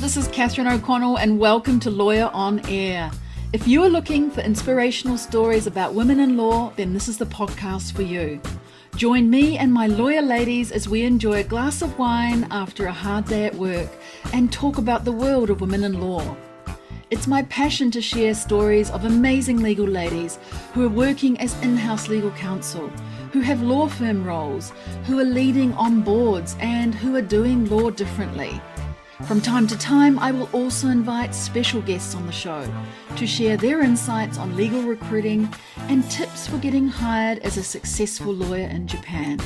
this is Catherine O'Connell and welcome to Lawyer on Air. If you are looking for inspirational stories about women in law, then this is the podcast for you. Join me and my lawyer ladies as we enjoy a glass of wine after a hard day at work and talk about the world of women in law. It's my passion to share stories of amazing legal ladies who are working as in-house legal counsel, who have law firm roles, who are leading on boards, and who are doing law differently. From time to time, I will also invite special guests on the show to share their insights on legal recruiting and tips for getting hired as a successful lawyer in Japan.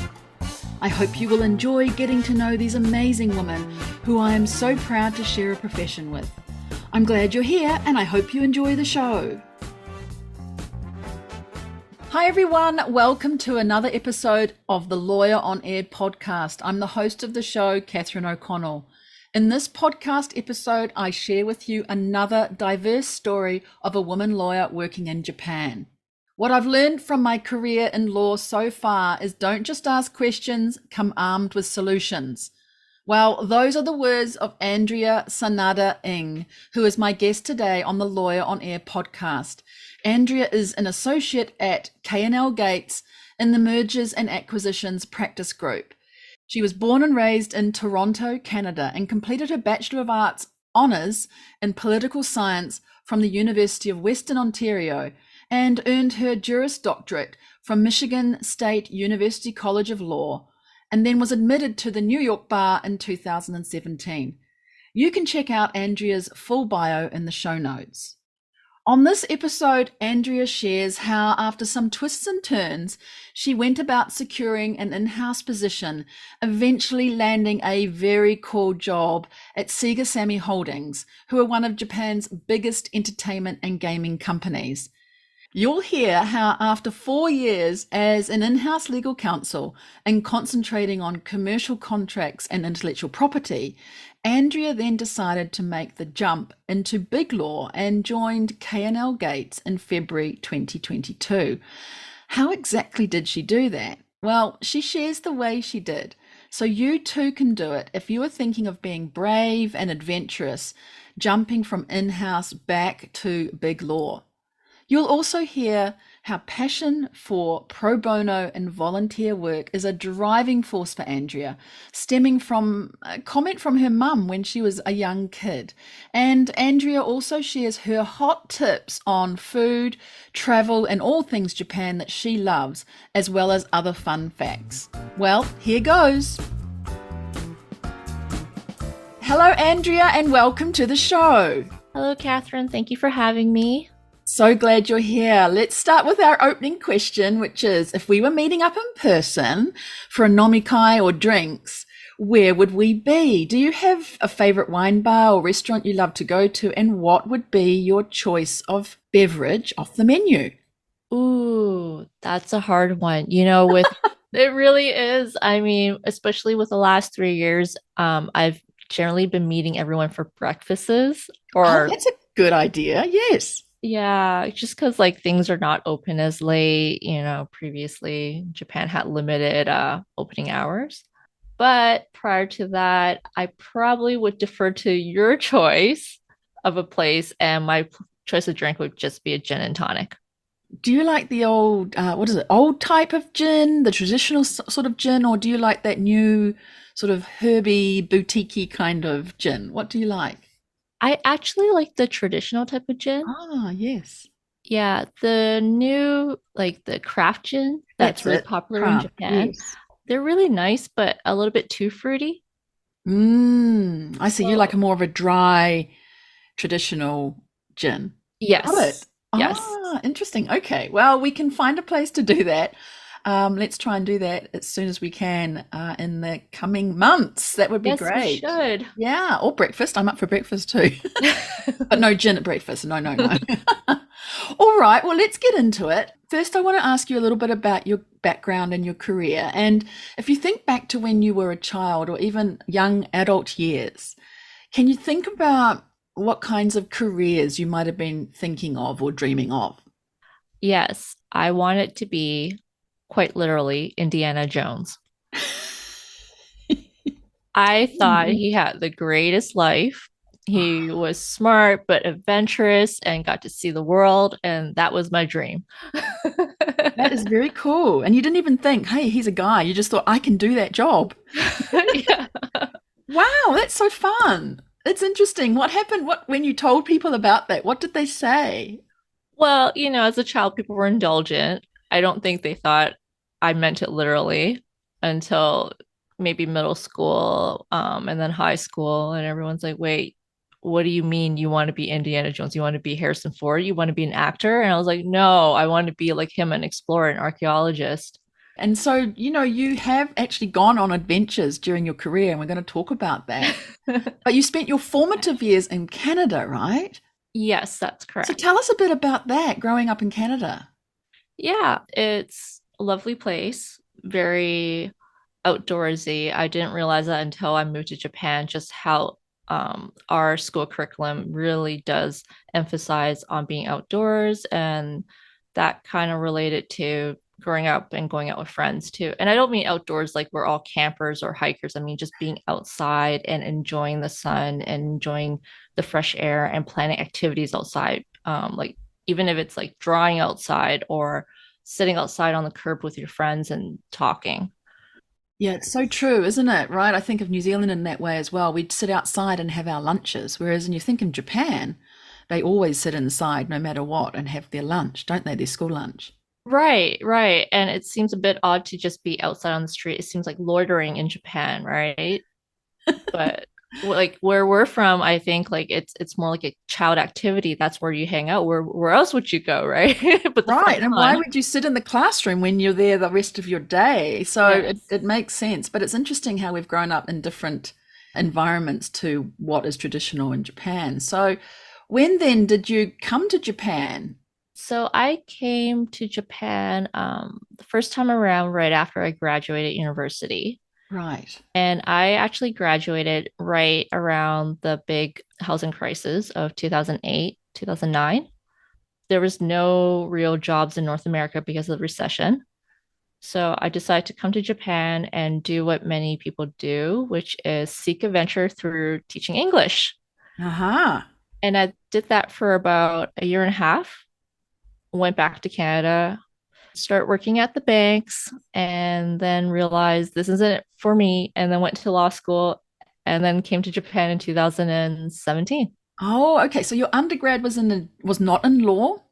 I hope you will enjoy getting to know these amazing women who I am so proud to share a profession with. I'm glad you're here and I hope you enjoy the show. Hi everyone, welcome to another episode of the Lawyer on Air podcast. I'm the host of the show, Catherine O'Connell. In this podcast episode, I share with you another diverse story of a woman lawyer working in Japan. What I've learned from my career in law so far is don't just ask questions, come armed with solutions. Well, those are the words of Andrea Sanada Ng, who is my guest today on the Lawyer on Air podcast. Andrea is an associate at K&L Gates in the Mergers and Acquisitions practice group. She was born and raised in Toronto, Canada, and completed her Bachelor of Arts Honours in Political Science from the University of Western Ontario and earned her Juris Doctorate from Michigan State University College of Law, and then was admitted to the New York Bar in 2017. You can check out Andrea's full bio in the show notes. On this episode, Andrea shares how, after some twists and turns, she went about securing an in-house position, eventually landing a very cool job at Sega Sammy Holdings, who are one of Japan's biggest entertainment and gaming companies. You'll hear how after 4 years as an in-house legal counsel and concentrating on commercial contracts and intellectual property, Andrea then decided to make the jump into BigLaw and joined K&L Gates in February 2022. How exactly did she do that? Well, she shares the way she did. So you too can do it if you are thinking of being brave and adventurous, jumping from in-house back to BigLaw. You'll also hear how passion for pro bono and volunteer work is a driving force for Andrea, stemming from a comment from her mum when she was a young kid. And Andrea also shares her hot tips on food, travel, and all things Japan that she loves, as well as other fun facts. Well, here goes. Hello, Andrea, and welcome to the show. Hello, Catherine. Thank you for having me. So glad you're here. Let's start with our opening question, which is, if we were meeting up in person for a nomikai or drinks, where would we be? Do you have a favorite wine bar or restaurant you love to go to? And what would be your choice of beverage off the menu? Ooh, that's a hard one. It really is. I mean, especially with the last 3 years, I've generally been meeting everyone for breakfasts That's a good idea. Yes. Yeah, just because things are not open as late. Previously Japan had limited opening hours. But prior to that, I probably would defer to your choice of a place, and my choice of drink would just be a gin and tonic. Do you like the old, old type of gin, the traditional sort of gin, or do you like that new sort of herby, boutique-y kind of gin? What do you like? I actually like the traditional type of gin. Ah, yes. Yeah, the new, the craft gin that's really popular in Japan. Yes. They're really nice, but a little bit too fruity. I see. You like a more of a dry, traditional gin. Yes. Got it. Yes. Ah, interesting. Okay. Well, we can find a place to do that. Let's try and do that as soon as we can in the coming months. That would be great. We should. Yeah, or breakfast. I'm up for breakfast too. But no gin at breakfast. No. All right, well, let's get into it. First, I want to ask you a little bit about your background and your career. And if you think back to when you were a child or even young adult years, can you think about what kinds of careers you might have been thinking of or dreaming of? Yes, I want it to be quite literally Indiana Jones. I thought he had the greatest life. He was smart but adventurous and got to see the world, and that was my dream. That is very cool. And you didn't even think, hey, he's a guy. You just thought, I can do that job. Yeah. Wow, that's so fun. It's interesting. What happened? What when you told people about that? What did they say? Well, as a child, people were indulgent. I don't think they thought I meant it literally until maybe middle school, and then high school. And everyone's like, wait, what do you mean you want to be Indiana Jones? You want to be Harrison Ford? You want to be an actor? And I was like, no, I want to be like him, an explorer, an archaeologist. And so, you have actually gone on adventures during your career, and we're going to talk about that. But you spent your formative years in Canada, right? Yes, that's So correct. tell us a bit about that, growing up in Canada. Yeah, it's a lovely place, very outdoorsy. I didn't realize that until I moved to Japan, just how our school curriculum really does emphasize on being outdoors, and that kind of related to growing up and going out with friends too. And I don't mean outdoors like we're all campers or hikers. I mean just being outside and enjoying the sun and enjoying the fresh air and planning activities outside. Like even if it's like drawing outside or sitting outside on the curb with your friends and talking. Yeah, it's so true, isn't it? Right? I think of New Zealand in that way as well. We'd sit outside and have our lunches, whereas when you think in Japan, they always sit inside no matter what and have their lunch, don't they? Their school lunch. Right, right. And it seems a bit odd to just be outside on the street. It seems like loitering in Japan, right? But like where we're from, I think like it's more like a child activity. That's where you hang out. Where else would you go, right? But the Right. front And why lawn. would you sit in the classroom when you're there the rest of your day? So it, Yes. it makes sense. But it's interesting how we've grown up in different environments to what is traditional in Japan. So when then did you come to Japan? So I came to Japan the first time around right after I graduated university. Right. And I actually graduated right around the big housing crisis of 2008, 2009. There was no real jobs in North America because of the recession. So I decided to come to Japan and do what many people do, which is seek a venture through teaching English. Aha. And I did that for about a year and a half, went back to Canada, start working at the banks, and then realized this isn't it for me. And then went to law school and then came to Japan in 2017. Oh, okay. So your undergrad was not in law?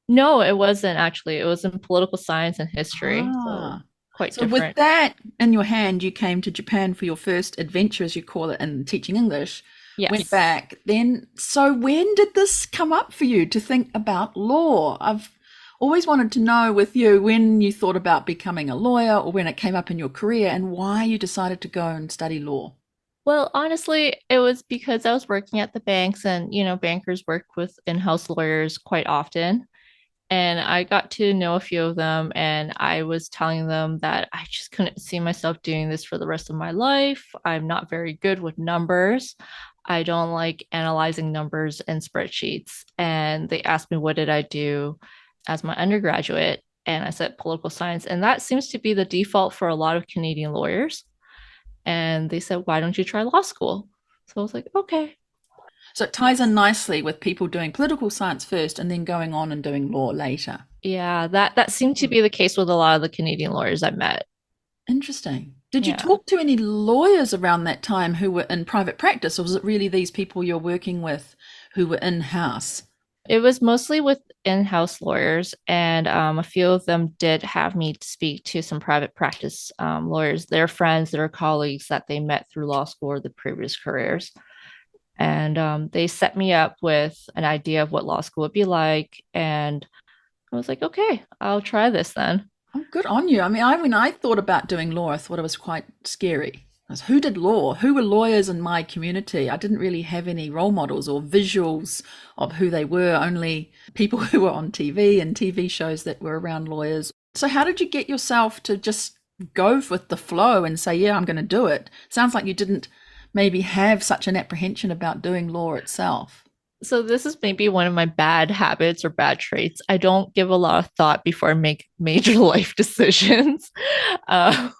No, it wasn't actually. It was in political science and history. So Ah. quite So with different. that in your hand, you came to Japan for your first adventure, as you call it, in teaching English, went Yes. back. Then, so when did this come up for you to think about law? I've always wanted to know with you when you thought about becoming a lawyer or when it came up in your career and why you decided to go and study law. Well, honestly, it was because I was working at the banks and, bankers work with in-house lawyers quite often. And I got to know a few of them, and I was telling them that I just couldn't see myself doing this for the rest of my life. I'm not very good with numbers. I don't like analyzing numbers and spreadsheets. And they asked me, what did I do as my undergraduate? And I said political science. And that seems to be the default for a lot of Canadian lawyers. And they said, why don't you try law school? So I was like, okay. So it ties in nicely with people doing political science first and then going on and doing law later. Yeah, that seemed to be the case with a lot of the Canadian lawyers I met. Interesting. Did you Yeah. talk to any lawyers around that time who were in private practice, or was it really these people you're working with who were in house? It was mostly with in-house lawyers, and a few of them did have me speak to some private practice lawyers, their friends, their colleagues that they met through law school or the previous careers. And they set me up with an idea of what law school would be like. And I was like, okay, I'll try this then. Oh, good on you. I mean, when I thought about doing law, I thought it was quite scary. Who did law? Who were lawyers in my community? I didn't really have any role models or visuals of who they were, only people who were on TV and TV shows that were around lawyers. So, how did you get yourself to just go with the flow and say, yeah, I'm going to do it? Sounds like you didn't maybe have such an apprehension about doing law itself. So this is maybe one of my bad habits or bad traits. I don't give a lot of thought before I make major life decisions. Uh,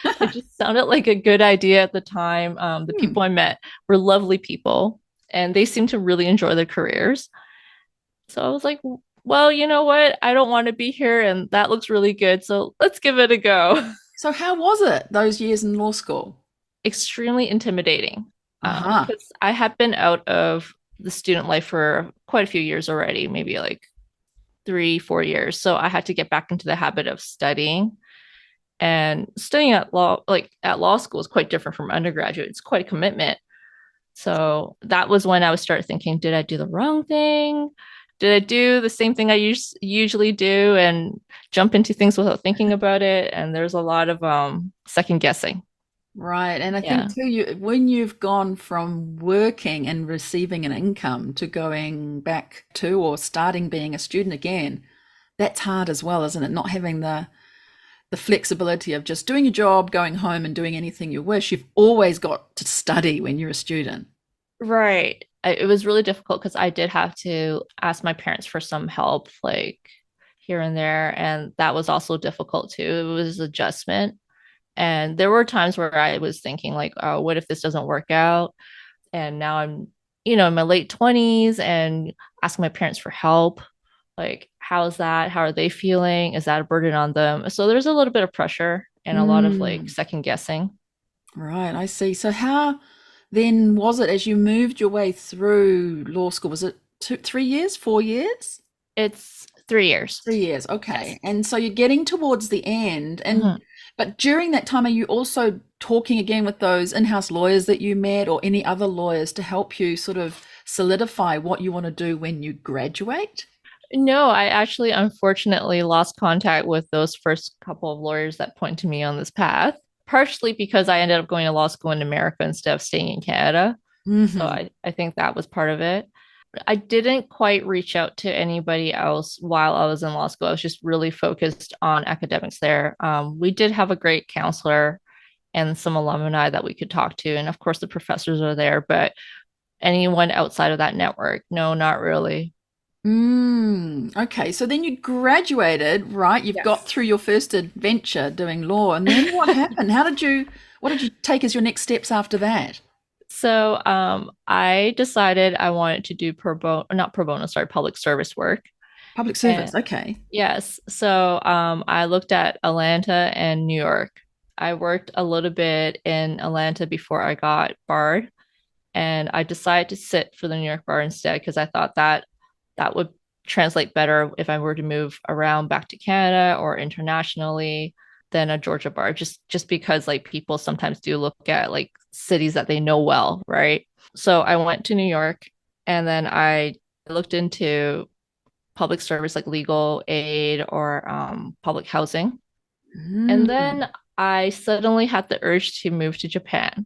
it just sounded like a good idea at the time. The Hmm. people I met were lovely people, and they seem to really enjoy their careers. So I was like, well, you know what? I don't want to be here, and that looks really good. So let's give it a go. So how was it those years in law school? Extremely intimidating Uh-huh. because I had been out of the student life for quite a few years already, maybe like 3, 4 years. So I had to get back into the habit of studying. And studying at law, like at law school, is quite different from undergraduate. It's quite a commitment. So that was when I was started thinking, did I do the wrong thing? Did I do the same thing I usually do and jump into things without thinking about it? And there's a lot of second guessing. Right. And I Yeah. think too, when you've gone from working and receiving an income to going back to or starting being a student again, that's hard as well, isn't it? Not having the flexibility of just doing your job, going home and doing anything you wish. You've always got to study when you're a student. Right. It was really difficult because I did have to ask my parents for some help, like here and there. And that was also difficult too. It was adjustment. And there were times where I was thinking, like, oh, what if this doesn't work out? And now I'm, in my late 20s and asking my parents for help. Like, how's that? How are they feeling? Is that a burden on them? So there's a little bit of pressure and a lot of like Mm, second guessing. right, I see. So how then was it as you moved your way through law school? Was it 3 years, 4 years? It's 3 years. 3 years, Yes. okay. And so you're getting towards the end, and Mhm. but during that time, are you also talking again with those in-house lawyers that you met or any other lawyers to help you sort of solidify what you want to do when you graduate? No, I actually unfortunately lost contact with those first couple of lawyers that pointed me on this path, partially because I ended up going to law school in America instead of staying in Canada. So Hmm. I think that was part of it. I didn't quite reach out to anybody else while I was in law school. I was just really focused on academics there. We did have a great counselor and some alumni that we could talk to. And of course, the professors are there, but anyone outside of that network, no, not really. Okay, so then you graduated, right? You've got Yes. through your first adventure doing law, and then what happened? What did you take as your next steps after that? So I decided I wanted to do pro bono, not pro bono, sorry, public service work. Public service, And okay. yes, so I looked at Atlanta and New York. I worked a little bit in Atlanta before I got barred, and I decided to sit for the New York bar instead because I thought that would translate better if I were to move around back to Canada or internationally than a Georgia bar, just because like people sometimes do look at like cities that they know well, right? So I went to New York and then I looked into public service like legal aid or public housing. And Mm. then I suddenly had the urge to move to Japan.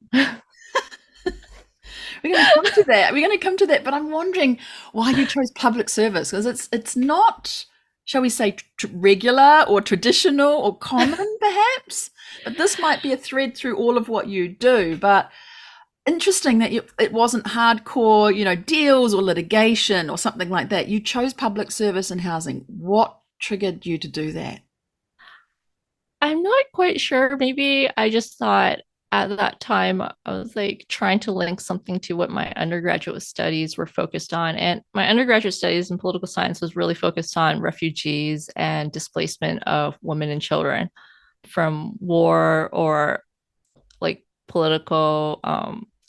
We're going to come to that. We're going to come to that, but I'm wondering why you chose public service because it's not, shall we say, regular or traditional or common, perhaps. But this might be a thread through all of what you do. But interesting that it wasn't hardcore, deals or litigation or something like that. You chose public service and housing. What triggered you to do that? I'm not quite sure. Maybe I just thought at that time I was like trying to link something to what my undergraduate studies were focused on. And my undergraduate studies in political science was really focused on refugees and displacement of women and children from war or like political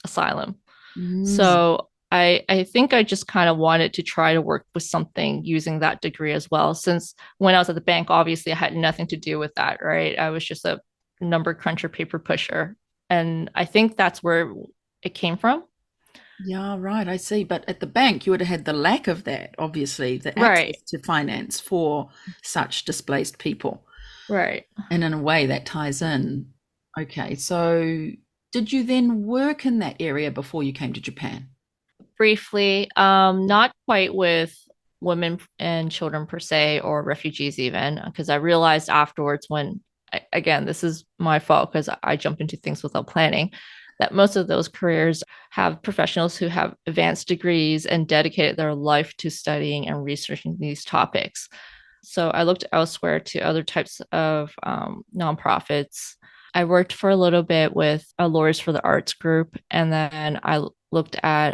asylum. Mm. So I think I just kind of wanted to try to work with something using that degree as well. Since when I was at the bank, obviously I had nothing to do with that, right? I was just a number cruncher, paper pusher. And I think that's where it came from. Yeah, right. I see. But at the bank, you would have had the lack of that, obviously, the access Right, to finance for such displaced people. right. And in a way, that ties in. Okay. So, did you then work in that area before you came to Japan? Briefly, not quite with women and children per se or refugees even, because I realized afterwards when again, this is my fault because I jump into things without planning, that most of those careers have professionals who have advanced degrees and dedicated their life to studying and researching these topics. So I looked elsewhere to other types of nonprofits. I worked for a little bit with a Lawyers for the Arts group, and then I looked at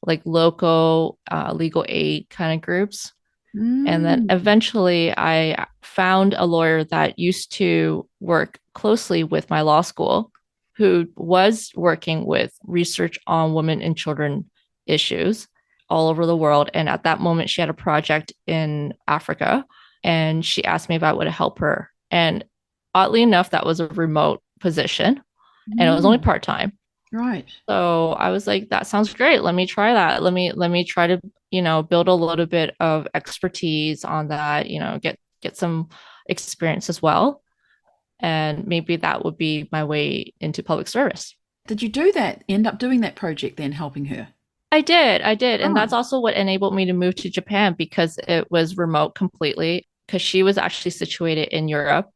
like local legal aid kind of groups. And then Mm. eventually I found a lawyer that used to work closely with my law school who was working with research on women and children issues all over the world. And at that moment, she had a project in Africa and she asked me if I would help her. And oddly enough, that was a remote position and it was only Mm. part time. Right. So I was like, that sounds great. Let me try that. Let me try to, build a little bit of expertise on that, get some experience as well. And maybe that would be my way into public service. Did you do that? End up doing that project then, helping her? I did. And Oh. that's also what enabled me to move to Japan because it was remote completely, because she was actually situated in Europe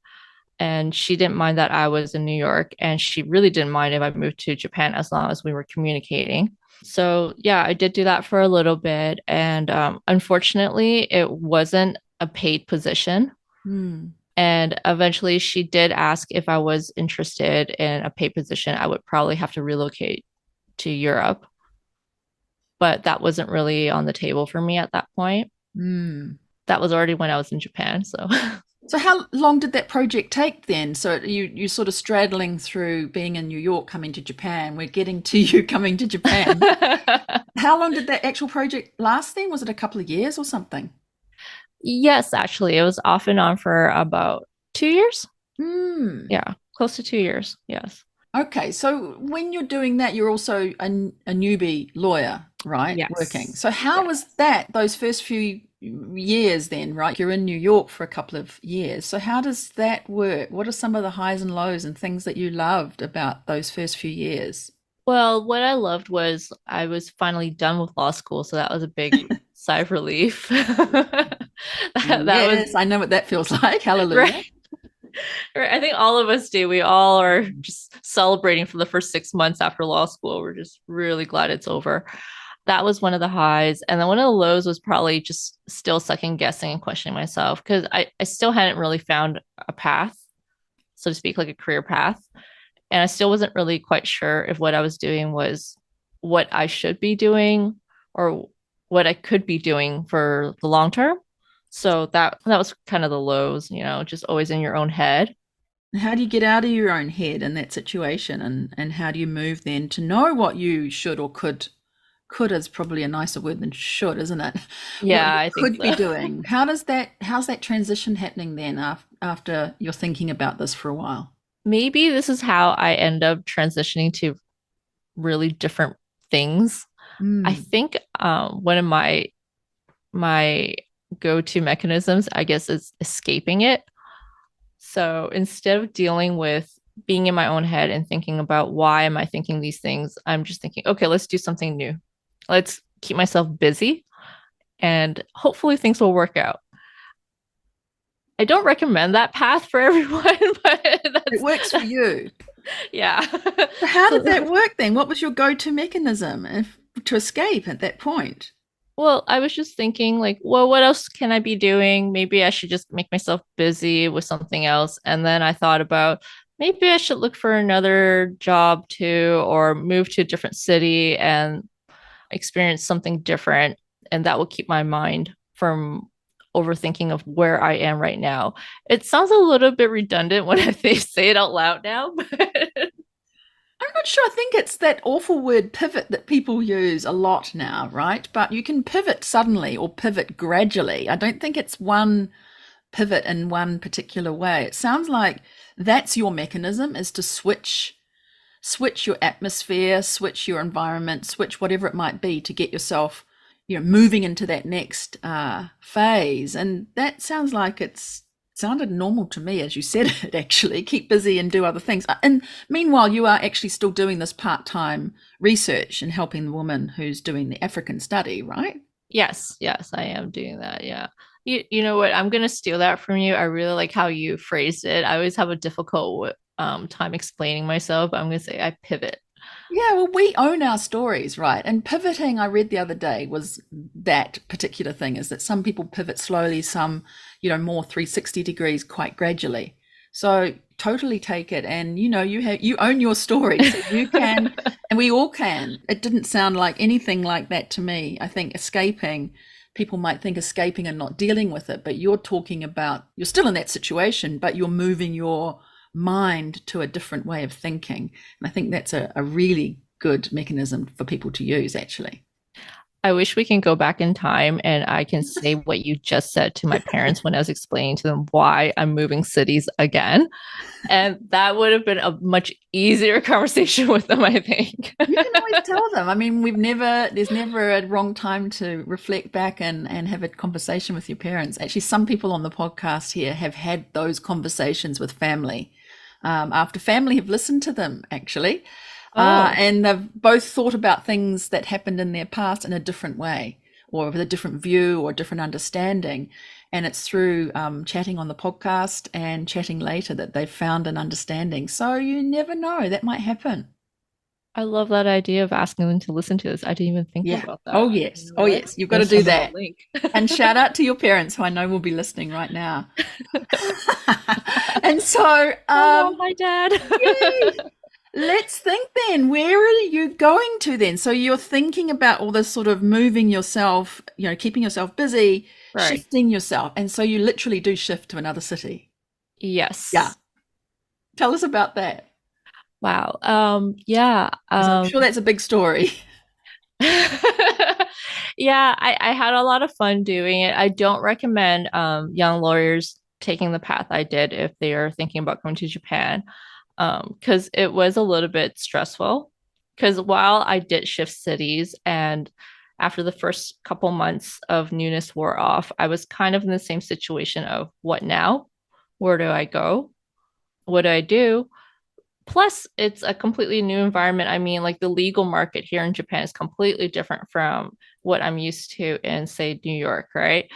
and she didn't mind that I was in New York, and she really didn't mind if I moved to Japan as long as we were communicating. So yeah, I did do that for a little bit, and unfortunately, it wasn't a paid position. Hmm. And eventually, she did ask if I was interested in a paid position. I would probably have to relocate to Europe, but that wasn't really on the table for me at that point. Hmm. That was already when I was in Japan, so. So how long did that project take then? So you sort of straddling through being in New York, coming to Japan. We're getting to you coming to Japan. How long did that actual project last then? Was it a couple of years or something? Yes, actually, it was off and on for about 2 years. Hmm. Yeah, close to 2 years. Yes. Okay, so when you're doing that, you're also a newbie lawyer, right? Working. Yes. So how was Yes. that those first few years then, right? You're in New York for a couple of years. So how does that work? What are some of the highs and lows and things that you loved about those first few years? Well, what I loved was I was finally done with law school, so that was a big sigh of relief. That was Yes, I know what that feels like. right. Hallelujah. Right. I think all of us do. We all are just celebrating for the first 6 months after law school. We're just really glad it's over. That was one of the highs. And then one of the lows was probably just still second guessing and questioning myself because I still hadn't really found a path, so to speak, like a career path. And I still wasn't really quite sure if what I was doing was what I should be doing or what I could be doing for the long term. So that was kind of the lows, just always in your own head. How do you get out of your own head in that situation, and how do you move then to know what you should or could is probably a nicer word than should, isn't it? What Yeah, you I think could be so. doing. How's that transition happening then after you're thinking about this for a while? Maybe this is how I end up transitioning to really different things. I Mm. think one of my go-to mechanisms, I guess, is escaping it. So instead of dealing with being in my own head and thinking about why am I thinking these things, I'm just thinking, okay, let's do something new. Let's keep myself busy and hopefully things will work out. I don't recommend that path for everyone, but It that's works for you. yeah. So how did that So work then? What was your go-to mechanism to escape at that point? well, I was just thinking, like, well, what else can I be doing? Maybe I should just make myself busy with something else. And then I thought about maybe I should look for another job too, or move to a different city and experience something different. And that will keep my mind from overthinking of where I am right now. It sounds a little bit redundant when I say it out loud now, but I'm not sure. I think it's that awful word pivot that people use a lot now, right? But you can pivot suddenly or pivot gradually. I don't think it's one pivot in one particular way. It sounds like that's your mechanism, is to switch your atmosphere, switch your environment, switch whatever it might be to get yourself, moving into that next phase. And that sounds like it's sounded normal to me as you said it. Actually, keep busy and do other things. And meanwhile, you are actually still doing this part-time research and helping the woman who's doing the African study, right? yes, I am doing that. Yeah. You know what? I'm gonna steal that from you. I really like how you phrased it. I always have a difficult time explaining myself. I'm gonna say I pivot. Yeah, well, we own our stories, right? And pivoting, I read the other day, was that particular thing, is that some people pivot slowly, some, more 360 degrees quite gradually. So totally take it. And you own your story, so you can, and we all can. It didn't sound like anything like that to me. I think escaping, people might think escaping and not dealing with it, but you're talking about, you're still in that situation, but you're moving your mind to a different way of thinking. And I think that's a really good mechanism for people to use, actually. I wish we can go back in time and I can say what you just said to my parents when I was explaining to them why I'm moving cities again. And that would have been a much easier conversation with them, I think. You can always tell them. I mean, there's never a wrong time to reflect back and have a conversation with your parents. Actually, some people on the podcast here have had those conversations with family, after family have listened to them, actually. Oh, And they've both thought about things that happened in their past in a different way, or with a different view or different understanding. And it's through chatting on the podcast and chatting later that they've found an understanding. So you never know, that might happen. I love that idea of asking them to listen to this. I didn't even think Yeah. about that. Oh, yes. You know Oh, what? yes. You've I'm got to gonna do send them a that. link. And shout out to your parents, who I know will be listening right now. And so, Oh, Mom, hi, Dad. yay, let's think then. Where are you going to then? So you're thinking about all this sort of moving yourself, keeping yourself busy, Right. shifting yourself. And so you literally do shift to another city. Yeah. Yes. Tell us about that. Wow. Yeah. 'Cause I'm sure that's a big story. Yeah, I had a lot of fun doing it. I don't recommend young lawyers taking the path I did if they are thinking about going to Japan, because it was a little bit stressful. Because while I did shift cities and after the first couple months of newness wore off, I was kind of in the same situation of what now? Where do I go? What do I do? Plus, it's a completely new environment. I mean, like the legal market here in Japan is completely different from what I'm used to in, say, New York, right?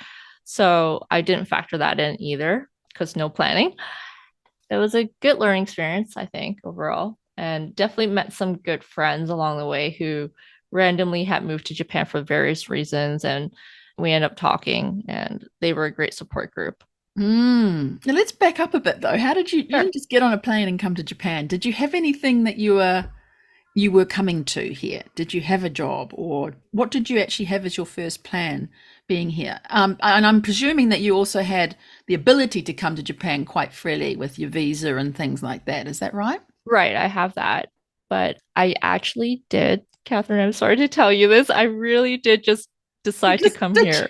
So I didn't factor that in either because no planning. It was a good learning experience, I think, overall, and definitely met some good friends along the way who randomly had moved to Japan for various reasons. And we ended up talking, and they were a great support group. Now let's back up a bit though. How did you Sure. didn't just get on a plane and come to Japan? Did you have anything that you were coming to here? Did you have a job, or what did you actually have as your first plan being here? And I'm presuming that you also had the ability to come to Japan quite freely with your visa and things like that. Is that right? Right, I have that. But I actually did, Catherine, I'm sorry to tell you this. I really did just You decide to just come did. here.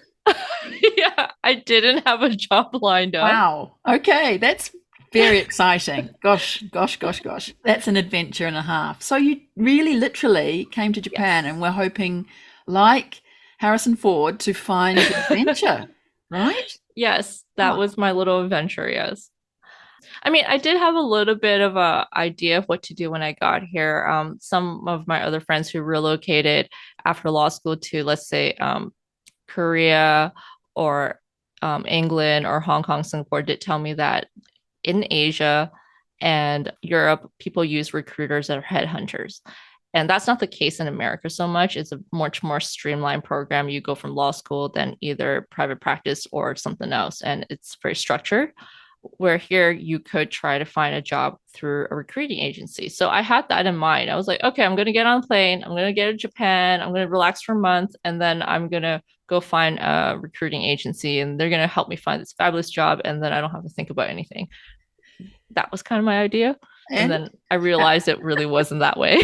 Yeah, I didn't have a job lined up. Wow. Okay, that's very exciting. Gosh, gosh, gosh, gosh. That's an adventure and a half. So you really literally came to Japan Yes. and were hoping, like Harrison Ford, to find adventure, right? Yes, that Wow. was my little adventure, yes. I mean, I did have a little bit of a idea of what to do when I got here. Some of my other friends who relocated after law school to, let's say, Korea or England or Hong Kong, Singapore did tell me that in Asia and Europe, people use recruiters that are headhunters. And that's not the case in America so much. It's a much more streamlined program. You go from law school, then either private practice or something else. And it's very structured. Where here you could try to find a job through a recruiting agency. So I had that in mind. I was like, okay, I'm going to get on a plane. I'm going to get to Japan. I'm going to relax for a month. And then I'm going to go find a recruiting agency and they're going to help me find this fabulous job. And then I don't have to think about anything. That was kind of my idea. And And then I realized it really wasn't that way.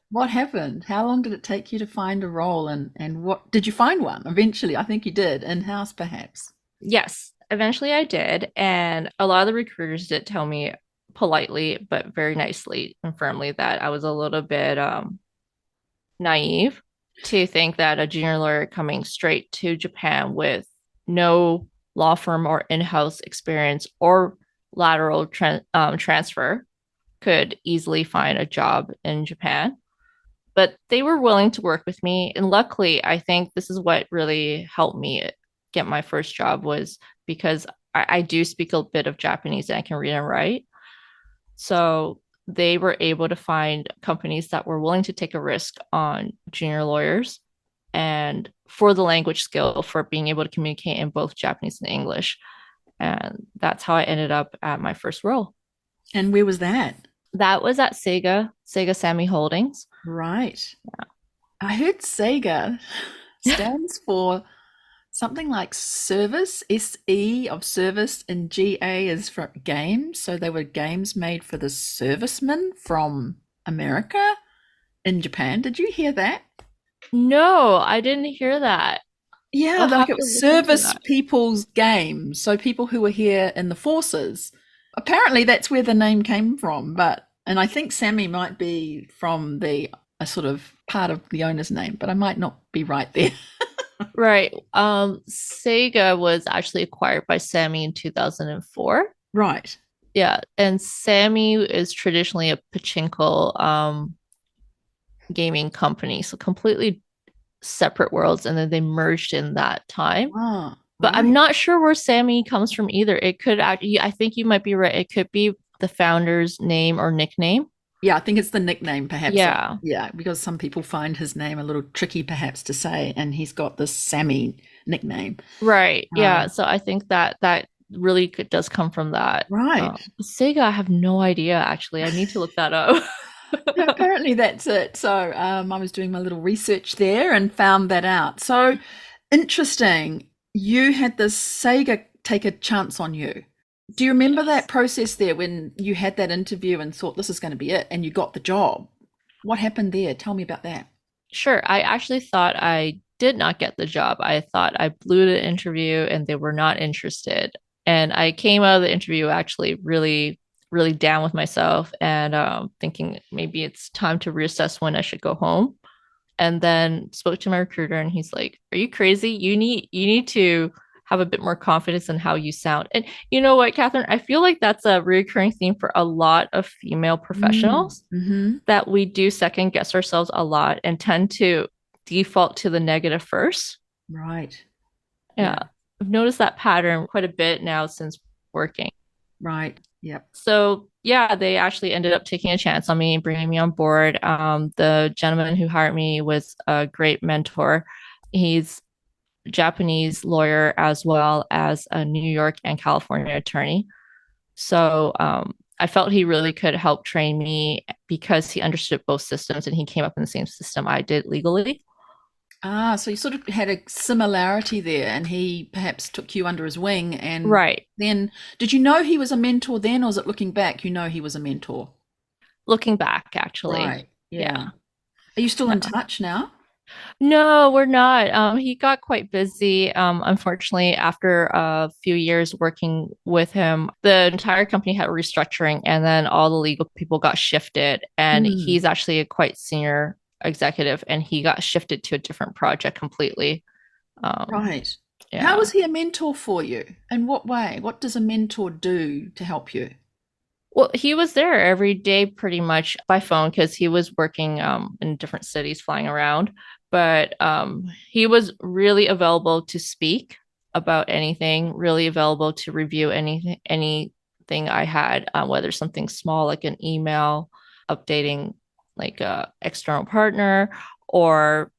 what happened? How long did it take you to find a role, and what did you find one eventually? I think you did, in-house perhaps. Yes, eventually I did. And a lot of the recruiters did tell me politely, but very nicely and firmly that I was a little bit naive to think that a junior lawyer coming straight to Japan with no law firm or in-house experience or lateral transfer could easily find a job in Japan. But they were willing to work with me, and luckily, I think this is what really helped me get my first job was because I do speak a bit of Japanese and I can read and write. So they were able to find companies that were willing to take a risk on junior lawyers and for the language skill for being able to communicate in both Japanese and English. And that's how I ended up at my first role. And where was that? That was at Sega Sammy Holdings. Right. I heard Sega stands for something like service, SE of service, and GA is for games. So they were games made for the servicemen from America in Japan. Did you hear that? No, I didn't hear that. Yeah, I'll like have it to was look into service that. people's games. So people who were here in the forces. Apparently that's where the name came from, but and I think Sammy might be from the a sort of part of the owner's name, but I might not be right there. Right. Sega was actually acquired by Sammy in 2004. Right. Yeah, and Sammy is traditionally a pachinko gaming company, so completely separate worlds, and then they merged in that time. Ah, But I'm right. not sure where Sammy comes from either. It could actually, I think you might be right. It could be the founder's name or nickname. Yeah, I think it's the nickname, perhaps. Yeah, Yeah, because some people find his name a little tricky, perhaps, to say, and he's got this Sammy nickname. right. Yeah, Um, so I think that really does come from that. right. Sega, I have no idea actually. I need to look that up. Yeah, apparently that's it. So I was doing my little research there and found that out. So interesting. You had this Sega take a chance on you. Do you remember that Yes. process there when you had that interview and thought this is going to be it and you got the job? What happened there? Tell me about that. Sure. I actually thought I did not get the job. I thought I blew the interview and they were not interested. And I came out of the interview actually really, really down with myself and thinking maybe it's time to reassess when I should go home. And then spoke to my recruiter and he's like, "Are you crazy? You need to have a bit more confidence in how you sound." And you know what, Catherine? I feel like that's a recurring theme for a lot of female Mm, professionals hmm. that we do second guess ourselves a lot and tend to default to the negative first. Right. Yeah, Yeah. I've noticed that pattern quite a bit now since working. Right. Yep. So yeah, they actually ended up taking a chance on me, bringing me on board. The gentleman who hired me was a great mentor. He's a Japanese lawyer as well as a New York and California attorney. So I felt he really could help train me because he understood both systems and he came up in the same system I did legally. Ah, so you sort of had a similarity there, and he perhaps took you under his wing. And Right. then, did you know he was a mentor then, or is it looking back, you know he was a mentor? Looking back, actually. Right. Yeah. Yeah. Are you still in Yeah. touch now? No, we're not. He got quite busy. Unfortunately, after a few years working with him, the entire company had restructuring, and then all the legal people got shifted. And Hmm. he's actually a quite senior executive, and he got shifted to a different project completely. Um, Right. How yeah. was he a mentor for you? In what way? What does a mentor do to help you? Well, he was there every day pretty much by phone because he was working in different cities flying around. But he was really available to speak about anything, really available to review anything I had, whether something small like an email updating like a external partner or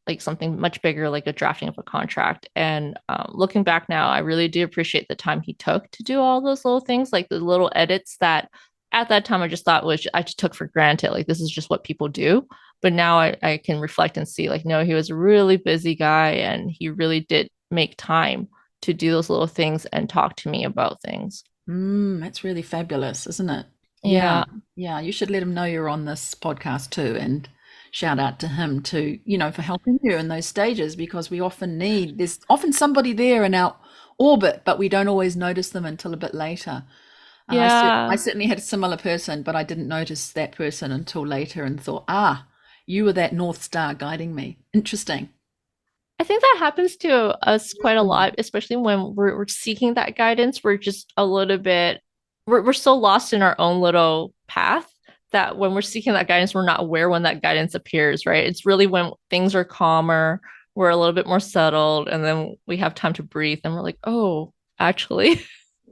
like something much bigger, like a drafting of a contract. And looking back now, I really do appreciate the time he took to do all those little things, like the little edits that at that time I just thought was I just took for granted. Like this is just what people do. But now I can reflect and see, like, no, he was a really busy guy and he really did make time to do those little things and talk to me about things. That's really fabulous, isn't it? Yeah. Yeah. Yeah. You should let him know you're on this podcast too and shout out to him too, for helping you in those stages because there's often somebody there in our orbit, but we don't always notice them until a bit later. I Yeah. certainly had a similar person, but I didn't notice that person until later and thought, you were that North Star guiding me. Interesting. I think that happens to us quite a Mm. lot, especially when we're seeking that guidance. We're just a little bit, we're so lost in our own little path that when we're seeking that guidance, we're not aware when that guidance appears, right? It's really when things are calmer, we're a little bit more settled, and then we have time to breathe and we're like, oh, actually.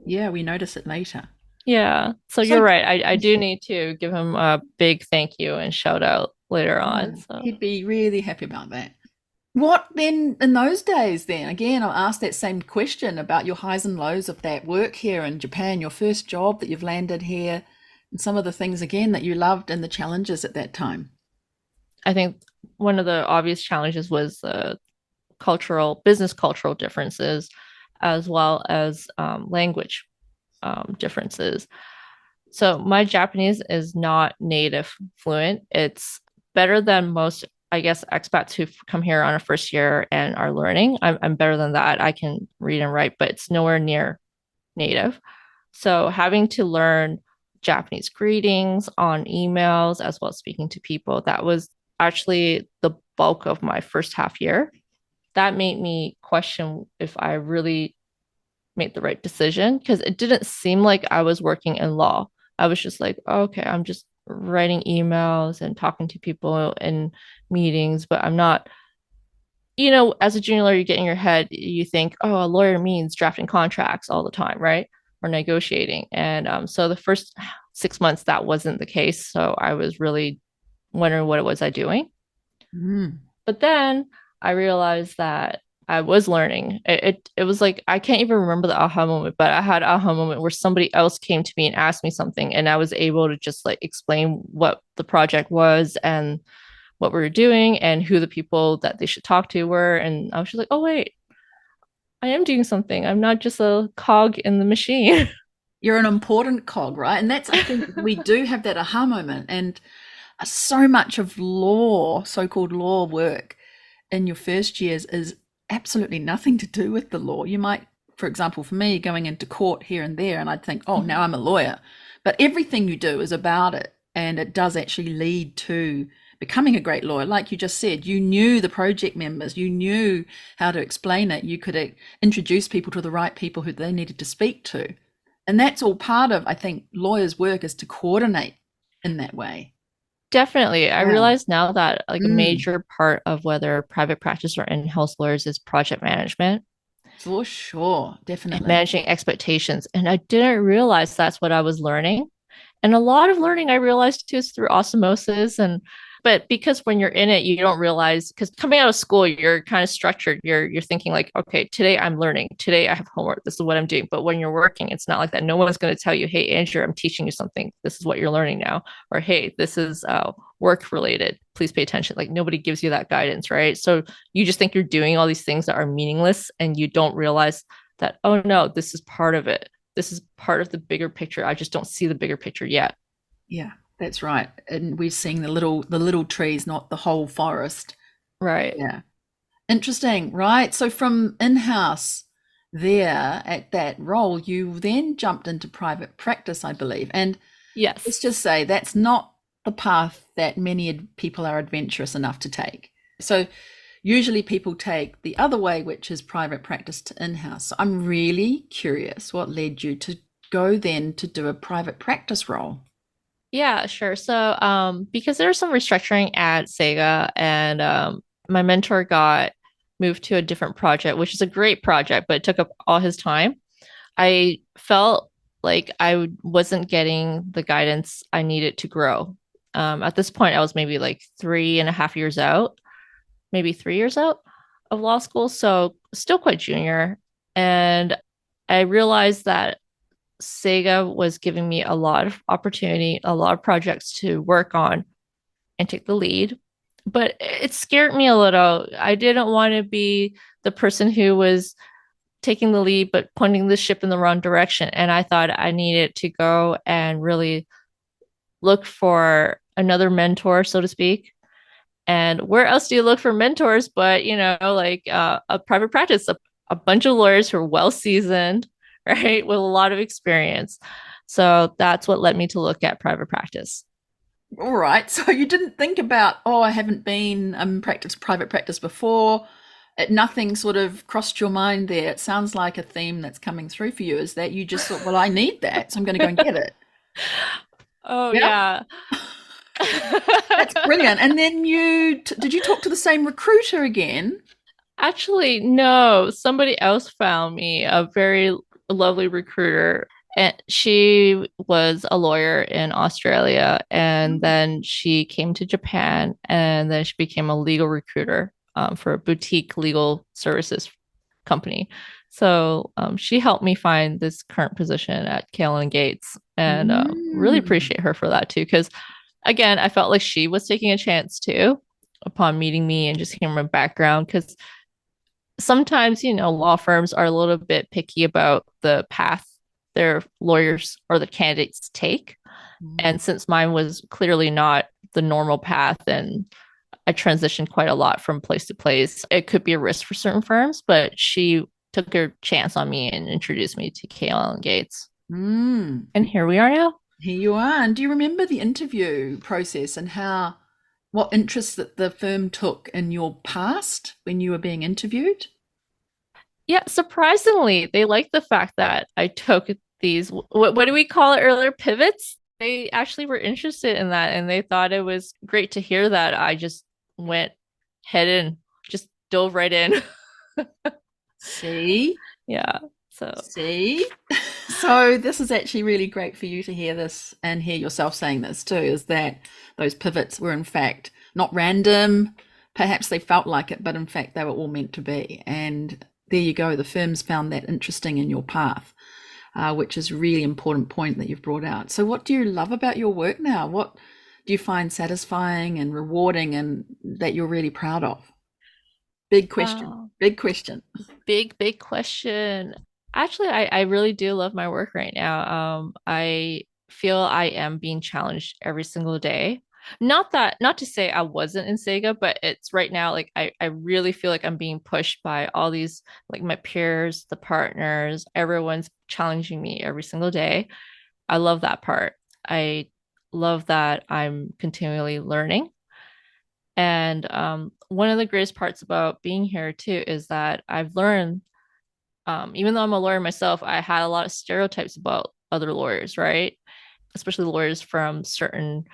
Yeah, we notice it later. Yeah. So So you're right. I do need to give him a big thank you and shout out later on. So he'd be really happy about that. What then in those days then? Again, I'll ask that same question about your highs and lows of that work here in Japan, your first job that you've landed here. And some of the things again that you loved and the challenges at that time. I think one of the obvious challenges was business cultural differences, as well as language differences. So my Japanese is not native fluent. It's better than most, I guess, expats who come here on a first year and are learning. I'm better than that. I can read and write, but it's nowhere near native. So having to learn Japanese greetings on emails as well as speaking to people, that was actually the bulk of my first half year. That made me question if I really made the right decision because it didn't seem like I was working in law. I was just like, oh, okay, I'm just writing emails and talking to people in meetings, but I'm not, as a junior lawyer, you get in your head, you think, oh, a lawyer means drafting contracts all the time, right? Or negotiating. And so the first 6 months, that wasn't the case. So I was really wondering what it was I doing. Mm. But then I realized that I was learning. It was like I can't even remember the aha moment, but I had an aha moment where somebody else came to me and asked me something, and I was able to just like explain what the project was and what we were doing and who the people that they should talk to were. And I was just like, oh wait, I am doing something. I'm not just a cog in the machine. You're an important cog, right? And that's, I think, we do have that aha moment. And so much of law, so-called law work in your first years is absolutely nothing to do with the law. You might, for example, for me, going into court here and there, and I'd think, oh, now I'm a lawyer. But everything you do is about it. And it does actually lead to becoming a great lawyer. Like you just said, you knew the project members, you knew how to explain it. You could introduce people to the right people who they needed to speak to. And that's all part of, I think, lawyers' work is to coordinate in that way. Definitely. I Yeah. realize now that like a Mm, major part of whether private practice or in-house lawyers is project management for sure. and Definitely. managing expectations. And I didn't realize that's what I was learning. And a lot of learning I realized too is through osmosis. But because when you're in it, you don't realize because coming out of school, you're kind of structured. You're thinking like, okay, today I'm learning. Today I have homework. This is what I'm doing. But when you're working, it's not like that. No one's going to tell you, hey, Andrew, I'm teaching you something. This is what you're learning now. Or hey, this is work related. Please pay attention. Like nobody gives you that guidance, right? So you just think you're doing all these things that are meaningless and you don't realize that, oh no, this is part of it. This is part of the bigger picture. I just don't see the bigger picture yet. Yeah, that's right. And we're seeing the little trees, not the whole forest. Right. Yeah. Interesting, right? So from in-house there at that role, you then jumped into private practice, I believe. And let's Yes. just say that's not the path that many people are adventurous enough to take. So usually people take the other way, which is private practice to in-house. So I'm really curious what led you to go then to do a private practice role. Yeah, sure. So, because there was some restructuring at Sega, and my mentor got moved to a different project, which is a great project, but it took up all his time. I felt like wasn't getting the guidance I needed to grow. At this point, I was maybe like 3.5 years out, maybe 3 years out of law school, so still quite junior. And I realized that Sega was giving me a lot of opportunity, a lot of projects to work on and take the lead. But it scared me a little. I didn't want to be the person who was taking the lead, but pointing the ship in the wrong direction. And I thought I needed to go and really look for another mentor, so to speak. And where else do you look for mentors? But, like a private practice, a bunch of lawyers who are well seasoned, right, with a lot of experience. So that's what led me to look at private practice. All right. So you didn't think about, oh, I haven't been practice private practice before. Nothing sort of crossed your mind there. It sounds like a theme that's coming through for you is that you just thought, well, I need that, so I'm going to go and get it. Oh, Yeah, yeah. that's brilliant. And then did you talk to the same recruiter again? Actually, no, somebody else found me, a very lovely recruiter. And she was a lawyer in Australia. And Mm. then she came to Japan and then she became a legal recruiter for a boutique legal services company. So she helped me find this current position at K&L Gates, and really Mm. appreciate her for that too. Because again, I felt like she was taking a chance too upon meeting me and just hearing my background. Because sometimes, law firms are a little bit picky about the path their lawyers or the candidates take. Mm. And since mine was clearly not the normal path, and I transitioned quite a lot from place to place, it could be a risk for certain firms, but she took her chance on me and introduced me to K&L Gates. Mm. And here we are now. Here you are. And do you remember the interview process and what interest that the firm took in your past when you were being interviewed? Yeah, surprisingly, they liked the fact that I took these, what do we call it earlier, pivots? They actually were interested in that, and they thought it was great to hear that I just went head in, just dove right in. See? Yeah. So, See? So this is actually really great for you to hear this and hear yourself saying this too, is that those pivots were in fact not random. Perhaps they felt like it, but in fact they were all meant to be. And there you go. The firms found that interesting in your path, which is a really important point that you've brought out. So what do you love about your work now? What do you find satisfying and rewarding and that you're really proud of? Big question. wow. Big question. Big question. Actually, I really do love my work right now. I feel I am being challenged every single day. Not to say I wasn't in Sega, but it's right now, like I really feel like I'm being pushed by all these, like my peers, the partners, everyone's challenging me every single day. I love that part. I love that I'm continually learning. And one of the greatest parts about being here too is that I've learned, even though I'm a lawyer myself, I had a lot of stereotypes about other lawyers, right? Especially lawyers from certain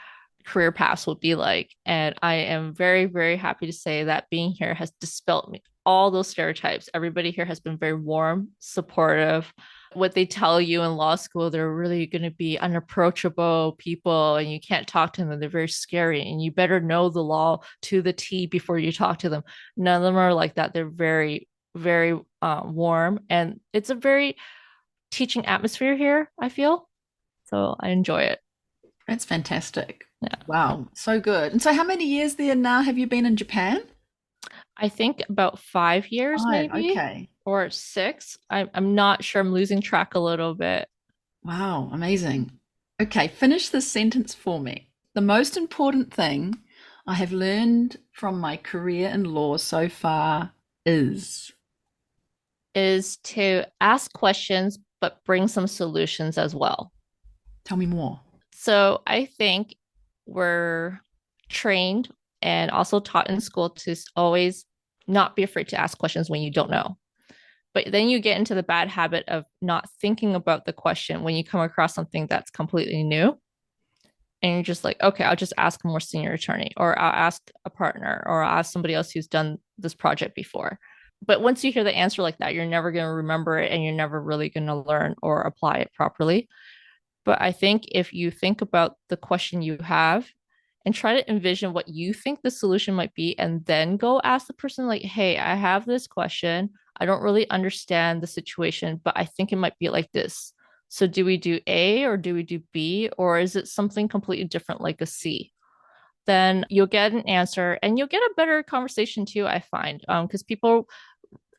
career paths would be like. And I am very, very happy to say that being here has dispelled me all those stereotypes. Everybody here has been very warm, supportive. What they tell you in law school, they're really going to be unapproachable people and you can't talk to them. They're very scary and you better know the law to the T before you talk to them. None of them are like that. They're very, very warm, and it's a very teaching atmosphere here, I feel. So I enjoy it. That's fantastic. Yeah. Wow, so good. And so how many years there now have you been in Japan? I think about 5 years, 5, maybe, okay. or 6. I'm not sure. I'm losing track a little bit. Wow, amazing. Okay, finish this sentence for me. The most important thing I have learned from my career in law so far is. Is to ask questions, but bring some solutions as well. Tell me more. So I think we're trained and also taught in school to always not be afraid to ask questions when you don't know. But then you get into the bad habit of not thinking about the question when you come across something that's completely new. And you're just like, okay, I'll just ask a more senior attorney, or I'll ask a partner, or I'll ask somebody else who's done this project before. But once you hear the answer like that, you're never going to remember it and you're never really going to learn or apply it properly. But I think if you think about the question you have and try to envision what you think the solution might be, and then go ask the person, like, hey, I have this question. I don't really understand the situation, but I think it might be like this. So do we do A or do we do B? Or is it something completely different, like a C? Then you'll get an answer and you'll get a better conversation too, I find. Because people,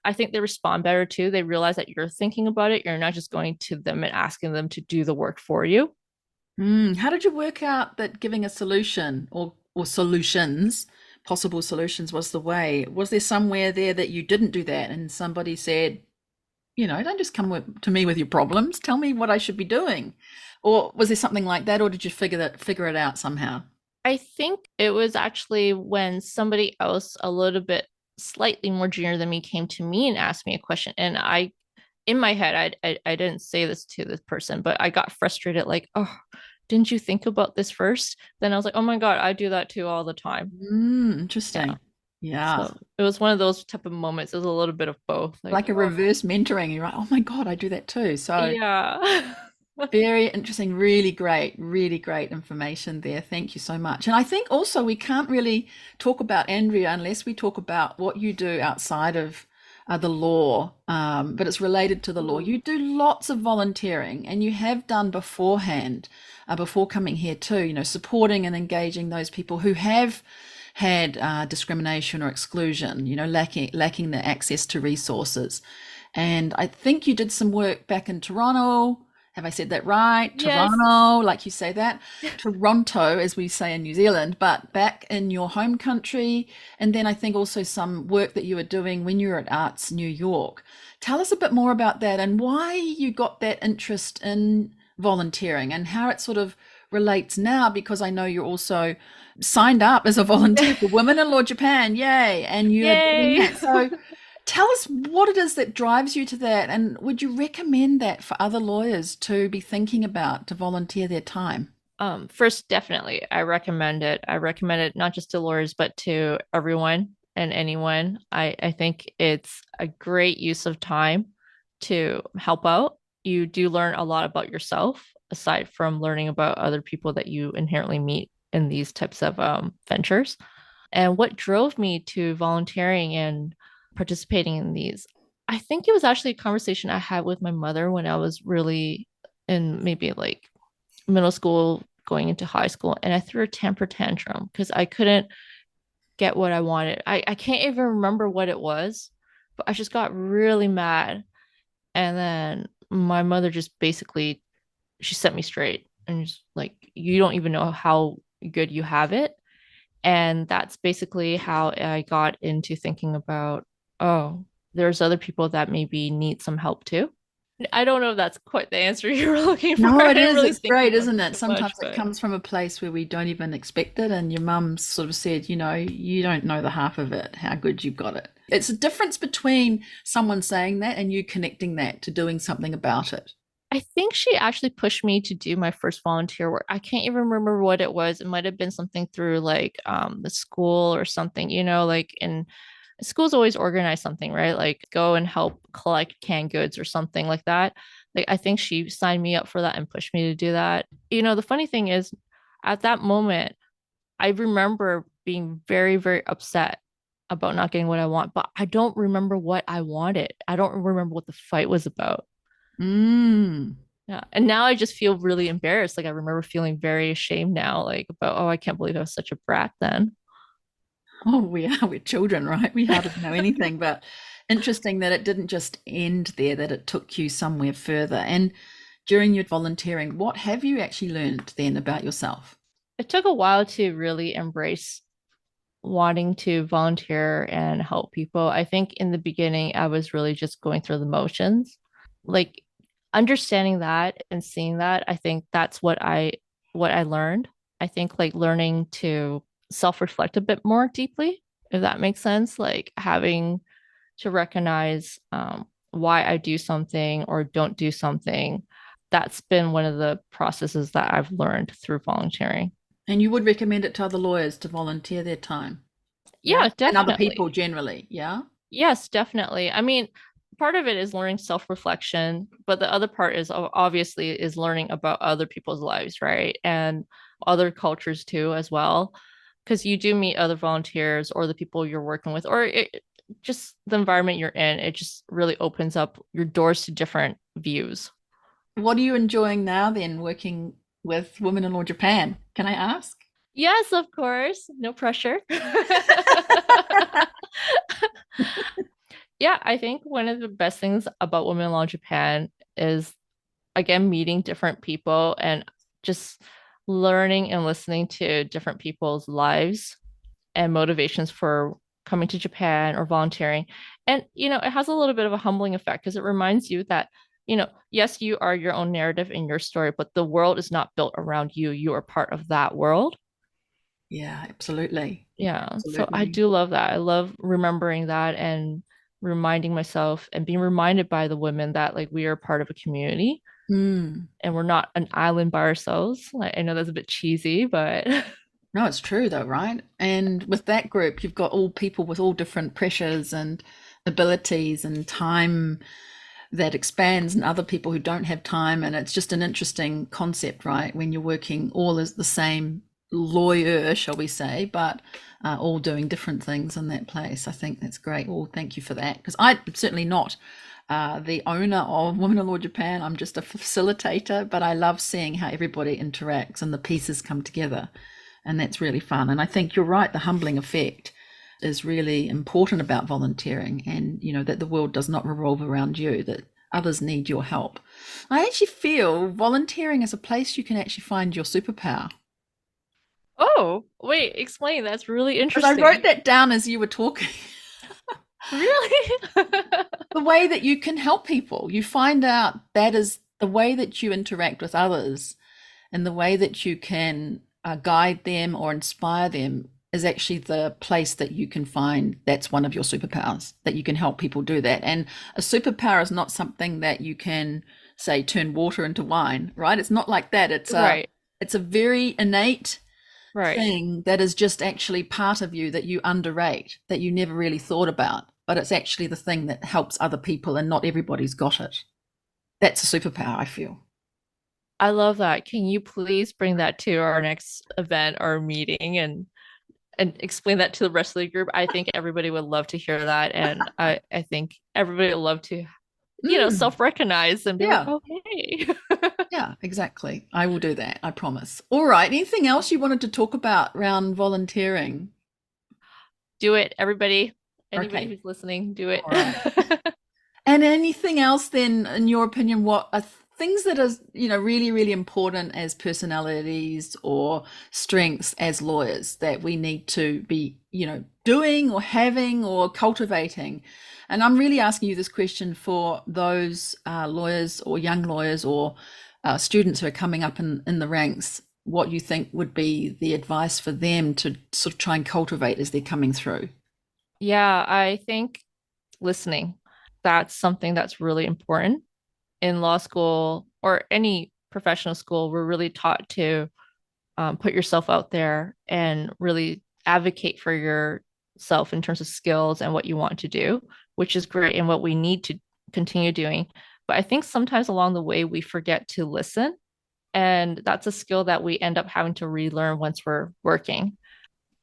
I think they respond better too. They realize that you're thinking about it. You're not just going to them and asking them to do the work for you. How did you work out that giving a solution or solutions, possible solutions was the way? Was there somewhere there that you didn't do that and somebody said, don't just come to me with your problems. Tell me what I should be doing. Or was there something like that, or did you figure it out somehow? I think it was actually when somebody else a little bit slightly more junior than me came to me and asked me a question. And in my head, I didn't say this to this person, but I got frustrated, like, oh, didn't you think about this first? Then I was like, oh my God, I do that too all the time. Yeah. Interesting. Yeah. So it was one of those type of moments. It was a little bit of both. Like, Like a oh, reverse mentoring. You're like, oh my God, I do that too. So yeah. very interesting, really great information there. Thank you so much. And I think also we can't really talk about Andrea unless we talk about what you do outside of the law, but it's related to the law. Mhm. You do lots of volunteering, and you have done beforehand, before coming here too. Supporting and engaging those people who have had discrimination or exclusion. Lacking the access to resources. And I think you did some work back in Toronto. Have I said that right? Yes. Toronto, like you say that. Toronto, as we say in New Zealand, but back in your home country. And then I think also some work that you were doing when you were at Arts New York. Tell us a bit more about that and why you got that interest in volunteering and how it sort of relates now, because I know you're also signed up as a volunteer for Women in Law Japan. Yay. And you're doing Yay. that. So tell us what it is that drives you to that, and would you recommend that for other lawyers to be thinking about to volunteer their time? First, definitely, I recommend it. I recommend it not just to lawyers, but to everyone and anyone. I think it's a great use of time to help out. You do learn a lot about yourself, aside from learning about other people that you inherently meet in these types of ventures. And what drove me to volunteering and participating in these, I think it was actually a conversation I had with my mother when I was really in maybe like middle school, going into high school, and I threw a temper tantrum because I couldn't get what I wanted. I can't even remember what it was, but I just got really mad. And then my mother just basically she set me straight and just like, you don't even know how good you have it. And that's basically how I got into thinking about, oh, there's other people that maybe need some help too. I don't know if that's quite the answer you were looking for. No, I it didn't is. really It's think great, about isn't it it? too much, Sometimes it but comes from a place where we don't even expect it, and your mum sort of said, you don't know the half of it, how good you've got it. It's a difference between someone saying that and you connecting that to doing something about it. I think she actually pushed me to do my first volunteer work. I can't even remember what it was. It might have been something through like the school or something, like in schools always organize something, right? Like go and help collect canned goods or something like that. Like I think she signed me up for that and pushed me to do that. The funny thing is at that moment, I remember being very, very upset about not getting what I want, but I don't remember what I wanted. I don't remember what the fight was about. Mm. Yeah. And now I just feel really embarrassed. Like I remember feeling very ashamed now, like about, oh, I can't believe I was such a brat then. Oh, we are. We're children, right? We hardly know anything, but interesting that it didn't just end there, that it took you somewhere further. And during your volunteering, what have you actually learned then about yourself? It took a while to really embrace wanting to volunteer and help people. I think in the beginning, I was really just going through the motions. Like understanding that and seeing that, I think that's what I learned. I think like learning to self-reflect a bit more deeply, if that makes sense. Like having to recognize why I do something or don't do something. That's been one of the processes that I've learned through volunteering. And you would recommend it to other lawyers to volunteer their time? Yeah. Yeah, And other definitely. people generally. Yeah. Yes, definitely. I mean, part of it is learning self-reflection, but the other part is obviously is learning about other people's lives, right? And other cultures too, as well. Because you do meet other volunteers or the people you're working with, or just the environment you're in. It just really opens up your doors to different views. What are you enjoying now then, working with Women in Law Japan? Can I ask? Yes, of course. No pressure. Yeah, I think one of the best things about Women in Law Japan is again meeting different people and just learning and listening to different people's lives and motivations for coming to Japan or volunteering. And it has a little bit of a humbling effect because it reminds you that, yes, you are your own narrative in your story, but the world is not built around you. You are part of that world. Yeah, absolutely. Yeah. So I Absolutely. do love that. I love remembering that and reminding myself and being reminded by the women that like we are part of a community Mm. and we're not an island by ourselves. Like, I know that's a bit cheesy, but No, it's true though, right? And with that group, you've got all people with all different pressures and abilities and time that expands, and other people who don't have time. And it's just an interesting concept, right? When you're working all as the same lawyer, shall we say, but all doing different things in that place. I think that's great. Well, thank you for that, because I'm certainly not the owner of Women in Law Japan. I'm just a facilitator, but I love seeing how everybody interacts and the pieces come together. And that's really fun. And I think you're right, the humbling effect is really important about volunteering, and that the world does not revolve around you, that others need your help. I actually feel volunteering is a place you can actually find your superpower. Oh, wait, explain. That's really Because I wrote interesting. that down as you were talking. Really? The way that you can help people, you find out that is the way that you interact with others, and the way that you can guide them or inspire them is actually the place that you can find that's one of your superpowers, that you can help people do that. And a superpower is not something that you can say turn water into wine, right? It's not like that. Right, It's a very innate right. thing that is just actually part of you that you underrate, that you never really thought about, but it's actually the thing that helps other people, and not everybody's got it. That's a superpower, I feel. I love that. Can you please bring that to our next event or meeting and explain that to the rest of the group? I think everybody would love to hear that. And I think everybody would love to, Mm, self-recognize and be like, yeah, oh, hey. yeah, exactly. I will do that, I promise. All right. Anything else you wanted to talk about around volunteering? Do it, everybody. Anybody Okay. who's listening, do it. All right. And anything else then, in your opinion, what are things that are, really, really important as personalities or strengths as lawyers that we need to be, doing or having or cultivating? And I'm really asking you this question for those lawyers or young lawyers or students who are coming up in the ranks, what you think would be the advice for them to sort of try and cultivate as they're coming through. Yeah, I think listening, that's something that's really important. In law school or any professional school, we're really taught to put yourself out there and really advocate for yourself in terms of skills and what you want to do, which is great and what we need to continue doing. But I think sometimes along the way, we forget to listen. And that's a skill that we end up having to relearn once we're working.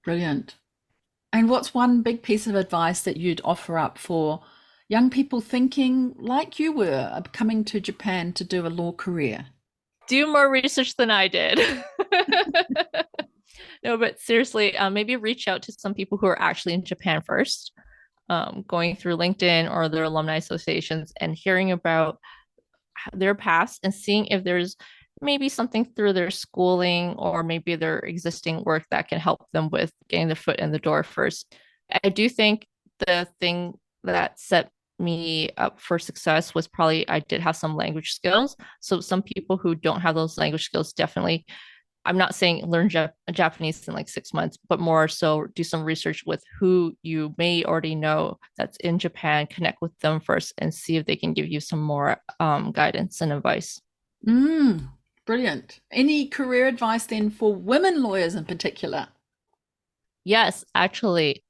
Brilliant. And what's one big piece of advice that you'd offer up for young people thinking like you were, coming to Japan to do a law career? Do more research than I did. No, but seriously, maybe reach out to some people who are actually in Japan first, going through LinkedIn or their alumni associations and hearing about their past and seeing if there's maybe something through their schooling or maybe their existing work that can help them with getting their foot in the door first. I do think the thing that set me up for success was probably I did have some language skills. So some people who don't have those language skills definitely, I'm not saying learn Japanese in like 6 months, but more so do some research with who you may already know that's in Japan, connect with them first and see if they can give you some more guidance and advice. Mm, brilliant. Any career advice then for women lawyers in particular? Yes, actually,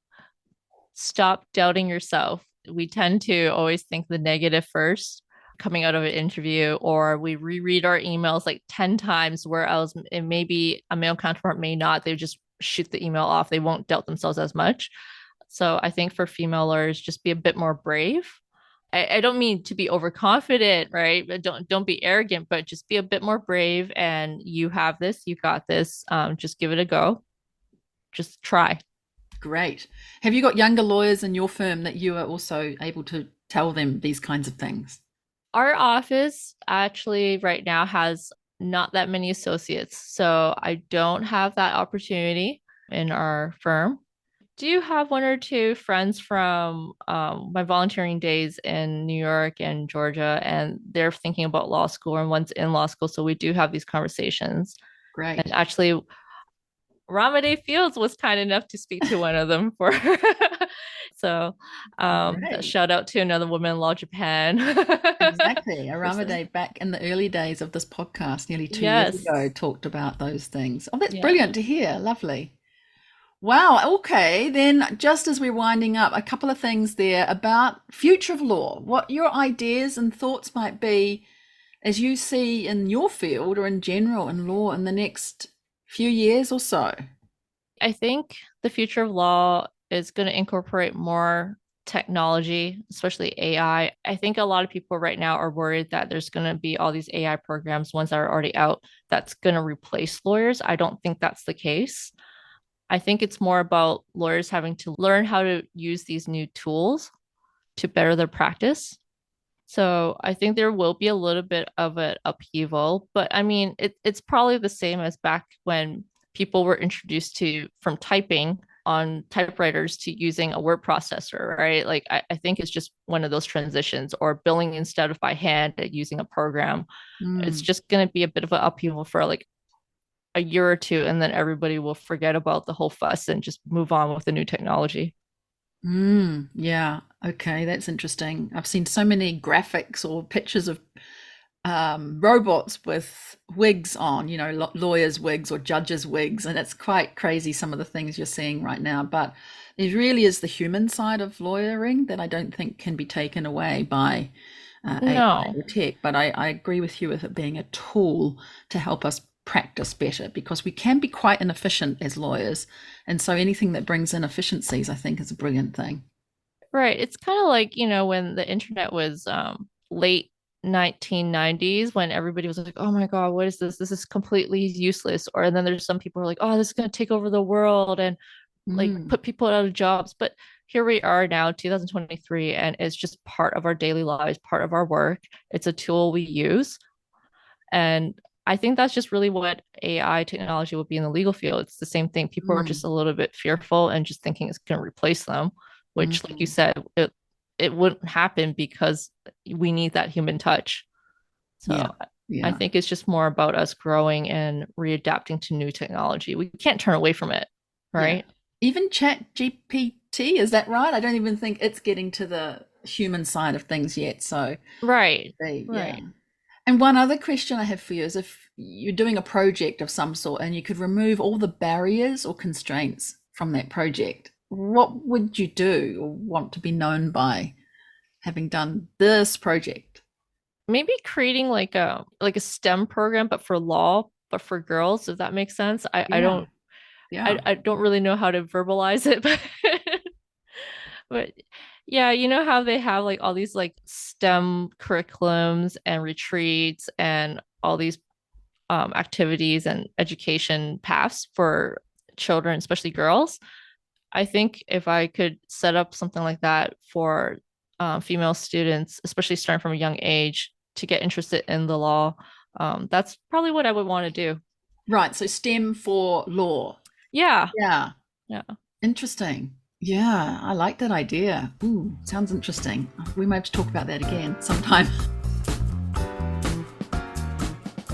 stop doubting yourself. We tend to always think the negative first coming out of an interview, or we reread our emails like 10 times, whereas it may be a male counterpart may not. They just shoot the email off. They won't doubt themselves as much. So I think for female lawyers, just be a bit more brave. I don't mean to be overconfident, right? But don't be arrogant, but just be a bit more brave. And you have this, you got this. Just give it a go. Just try. Great. Have you got younger lawyers in your firm that you are also able to tell them these kinds of things? Our office actually right now has not that many associates, so I don't have that opportunity in our firm. Do you have one or two friends from my volunteering days in New York and Georgia, and they're thinking about law school, and one's in law school, so we do have these conversations. And Great. actually, Ramade Fields was kind enough to speak to one of them for so Great. shout out to another woman in law Japan Exactly. person. Aramide back in the early days of this podcast, nearly 2 years ago, Yes. talked about those things. Oh, that's Yeah. brilliant to hear. Lovely. Wow. Okay. Then, just as we're winding up, a couple of things there about future of law, what your ideas and thoughts might be as you see in your field or in general in law in the next few years or so? I think the future of law is going to incorporate more technology, especially AI. I think a lot of people right now are worried that there's going to be all these AI programs, ones that are already out, that's going to replace lawyers. I don't think that's the case. I think it's more about lawyers having to learn how to use these new tools to better their practice. So I think there will be a little bit of an upheaval, but I mean, it's probably the same as back when people were introduced to from typing on typewriters to using a word processor, right? Like I think it's just one of those transitions, or billing instead of by hand and using a program. It's Mm, just going to be a bit of an upheaval for like a year or two, and then everybody will forget about the whole fuss and just move on with the new technology. yeah. Okay, that's interesting. I've seen so many graphics or pictures of robots with wigs on, lawyers' wigs or judges' wigs, and it's quite crazy some of the things you're seeing right now. But there really is the human side of lawyering that I don't think can be taken away by AI No. or tech. But I agree with you with it being a tool to help us practice better because we can be quite inefficient as lawyers. And so anything that brings in efficiencies, I think, is a brilliant thing. Right. It's kind of like, when the internet was late 1990s, when everybody was like, "Oh my God, what is this? This is completely useless." Or and then there's some people who are like, "Oh, this is going to take over the world and like Mm, put people out of jobs." But here we are now, 2023, and it's just part of our daily lives, part of our work. It's a tool we use. And I think that's just really what AI technology will be in the legal field. It's the same thing. People are just mm, a little bit fearful and just thinking it's going to replace them, which, like you mm. said, it wouldn't happen because we need that human touch. Yeah, So I yeah. think it's just more about us growing and readapting to new technology. We can't turn away from it, Yeah. right? Even Chat GPT, is that right? I don't even think it's getting to the human side of things yet. So, Right, yeah. right. And one other question I have for you is if you're doing a project of some sort and you could remove all the barriers or constraints from that project, what would you do or want to be known by having done this project? Maybe creating like a STEM program, but for law, but for girls, if that makes sense. I Yeah, don't yeah. I don't really know how to verbalize it, but yeah, you know how they have like all these like STEM curriculums and retreats and all these activities and education paths for children, especially girls. I think if I could set up something like that for female students, especially starting from a young age, to get interested in the law, that's probably what I would want to do. Right. So STEM for law. Yeah, Yeah. yeah. Interesting. Yeah, I like that idea. Ooh, sounds interesting. We might have to talk about that again sometime.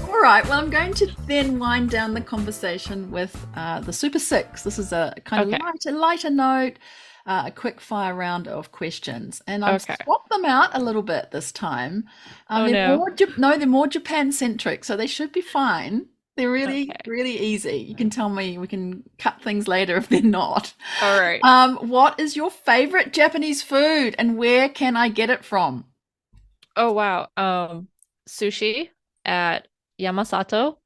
All right, well, I'm going to then wind down the conversation with the Super Six. This is a kind of Okay, lighter note, a quick fire round of questions, and I've okay. swapped them out a little bit this time. Oh They're no. more no, they're more Japan centric, so they should be fine. They're really, Okay. really easy. You can tell me, we can cut things later if they're not. All right. What is your favorite Japanese food and where can I get it from? Oh wow. Sushi at Yamasato.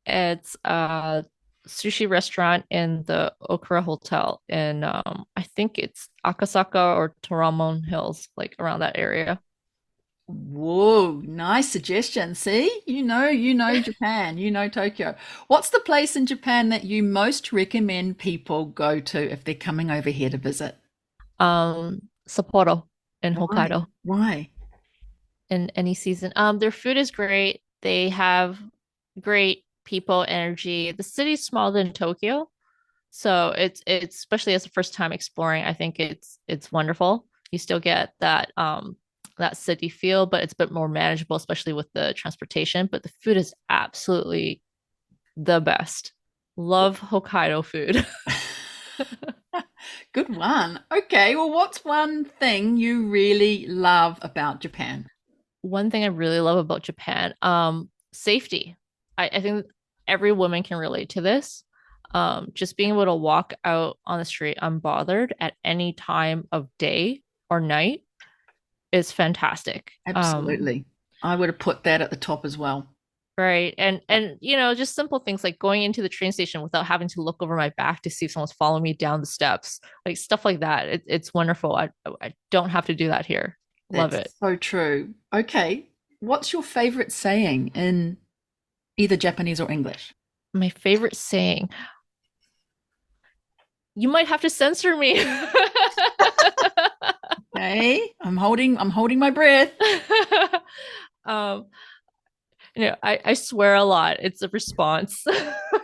It's a sushi restaurant in the Okura Hotel in I think it's Akasaka or Toramon Hills, like around that area. Whoa, nice suggestion. See, you know Japan, you know Tokyo. What's the place in Japan that you most recommend people go to if they're coming over here to visit? Sapporo in Why? Hokkaido Why? in any season. Their food is great. They have great people energy. The city's smaller than Tokyo, so it's especially as a first time exploring, I think it's wonderful. You still get that city feel, but it's a bit more manageable, especially with the transportation. But the food is absolutely the best. Love Hokkaido food. Good one. Okay, well, what's one thing you really love about Japan? One thing I really love about Japan, safety. I think every woman can relate to this. Just being able to walk out on the street unbothered at any time of day or night is fantastic. Absolutely. I would have put that at the top as well. Right. And just simple things like going into the train station without having to look over my back to see if someone's following me down the steps. Like stuff like that. It's wonderful. I don't have to do that here. Love That's it. so true. Okay. What's your favorite saying in either Japanese or English? My favorite saying. You might have to censor me. Okay. I'm holding my breath. um, I swear a lot. It's a response.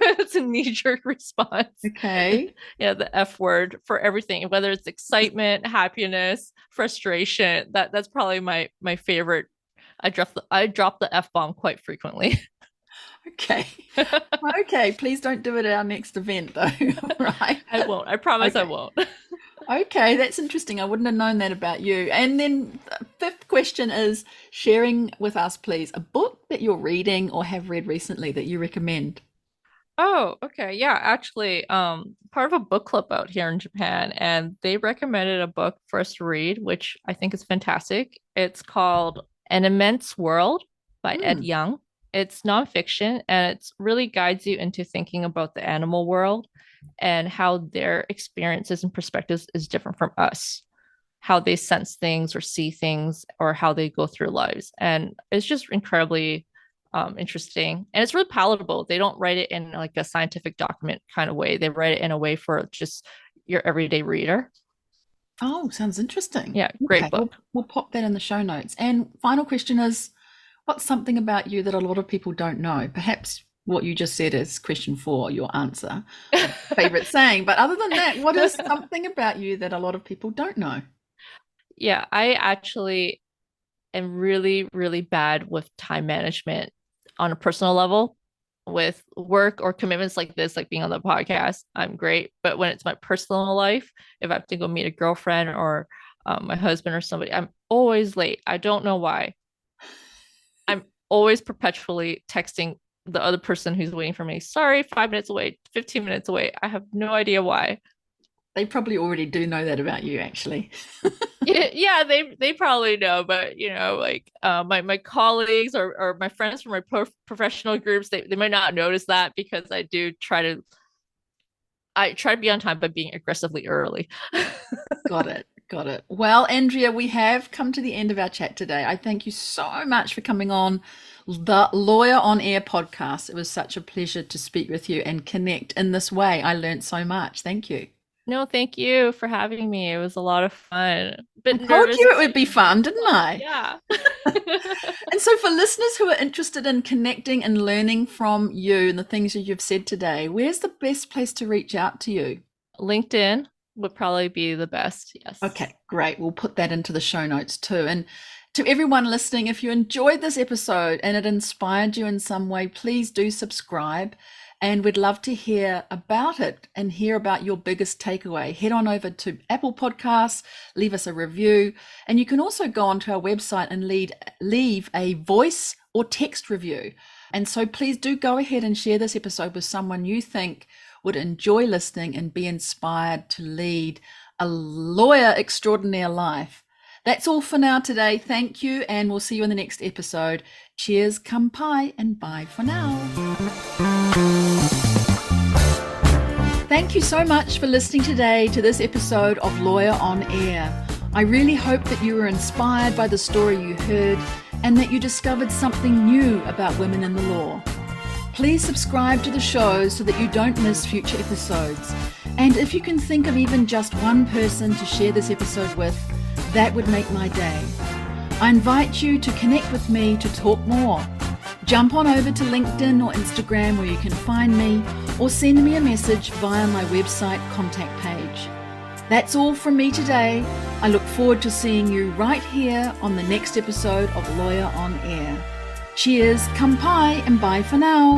It's a knee-jerk response. Okay. Yeah, the F word for everything, whether it's excitement, happiness, frustration. That's probably my favorite. I drop the F bomb quite frequently. Okay. Okay. Please don't do it at our next event though. Right. I won't. I promise I Okay. won't. Okay, that's interesting. I wouldn't have known that about you. And then the fifth question is sharing with us, please, a book that you're reading or have read recently that you recommend. Oh, okay. Yeah, actually, part of a book club out here in Japan, and they recommended a book for us to read, which I think is fantastic. It's called An Immense World by Ed Hmm. Young. It's nonfiction and it really guides you into thinking about the animal world and how their experiences and perspectives is different from us, how they sense things or see things or how they go through lives. And it's just incredibly interesting. And it's really palatable. They don't write it in like a scientific document kind of way. They write it in a way for just your everyday reader. Oh, sounds interesting. Yeah, great Okay, we'll book. we'll pop that in the show notes. And final question is, what's something about you that a lot of people don't know? Perhaps what you just said is question four, your answer of favorite saying. But other than that, what is something about you that a lot of people don't know? Yeah, I actually am really, really bad with time management on a personal level. With work or commitments like this, like being on the podcast, I'm great. But when it's my personal life, if I have to go meet a girlfriend or my husband or somebody, I'm always late. I don't know why. I'm always perpetually texting the other person who's waiting for me. Sorry, 5 minutes away, 15 minutes away. I have no idea why. They probably already do know that about you, actually. Yeah, they probably know, but like my colleagues or my friends from my professional groups, they might not notice that because I try to be on time by being aggressively early. Got it. Got it. Well, Andrea, we have come to the end of our chat today. I thank you so much for coming on the Lawyer on Air podcast. It was such a pleasure to speak with you and connect in this way. I learned so much. Thank you. No, thank you for having me. It was a lot of fun. A I bit told nervous you it too. would be fun, didn't I? Yeah. And so, for listeners who are interested in connecting and learning from you and the things that you've said today, where's the best place to reach out to you? LinkedIn would probably be the best. Yes. Okay, great. We'll put that into the show notes too. And to everyone listening, if you enjoyed this episode and it inspired you in some way, please do subscribe. And we'd love to hear about it and hear about your biggest takeaway. Head on over to Apple Podcasts, leave us a review. And you can also go onto our website and leave a voice or text review. And so please do go ahead and share this episode with someone you think would enjoy listening and be inspired to lead a lawyer extraordinaire life. That's all for now today. Thank you, and we'll see you in the next episode. Cheers, kampai, and bye for now. Thank you so much for listening today to this episode of Lawyer on Air. I really hope that you were inspired by the story you heard and that you discovered something new about women in the law. Please subscribe to the show so that you don't miss future episodes. And if you can think of even just one person to share this episode with, that would make my day. I invite you to connect with me to talk more. Jump on over to LinkedIn or Instagram where you can find me, or send me a message via my website contact page. That's all from me today. I look forward to seeing you right here on the next episode of Lawyer on Air. Cheers, kampai, and bye for now.